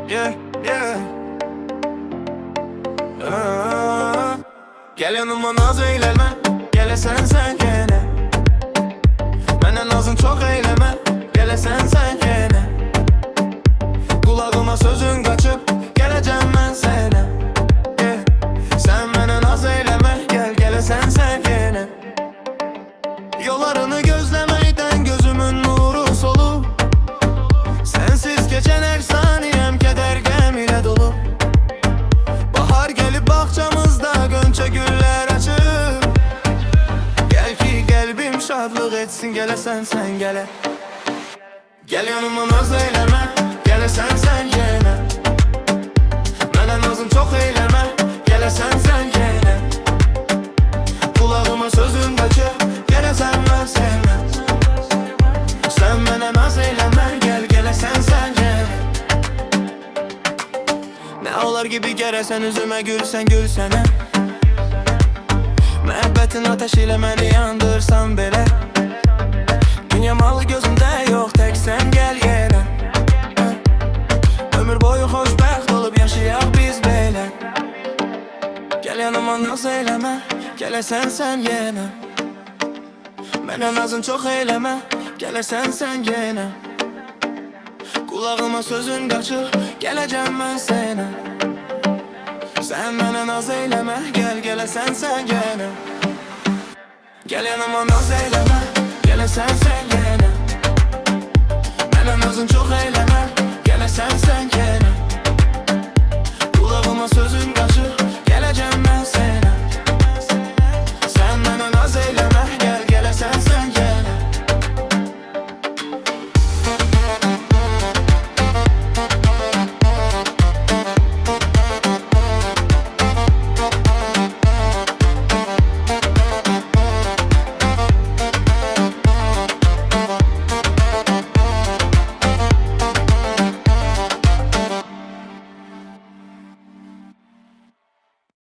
Yeah, yeah. Gel yanıma naz eyleme, gelesen sen gene. Benden nazın çok eyleme, gelesen sen gene. Kulağıma sözün kaçıp, geleceğim ben sana. Yeah. Sen benden naz eyleme, gelesen sen gene. Yollarını gözlemeyden gözümün nuru solu. Sensiz geçen her saniyem keder gem ile dolu. Bahar gelip bahçamızda gönçe güller açıp. Gel ki kalbim şadlık etsin, gelesen sen gele. Gel yanıma naz eyleme, gelesen sen gene. Benden nazın çok eyleme, gelesen sen gene. Kulağıma sözün kaçıp, gelesen ben sevmem. Sen bana naz eyleme, gelesen sen gene. Ne ağlar gibi geresen üzüme gülsene. Məhəbbətin ateşiyle beni yandırsan belə. Dünya malı gözümdə yok, tek sen gel yenə. Ömür boyu xoşbəxt olup yaşayaq biz belə. Gel yanıma naz eyleme, gelesen sen yenə. Mənə nazın çok eyleme, gelesen sen gene. Kulağıma sözün kaçır, geleceğim ben sana. Sen bana naz eyleme, gelesen sen gene. Gel yanıma naz eyleme, gelesen sen gene. Bana nazın çok eyleme.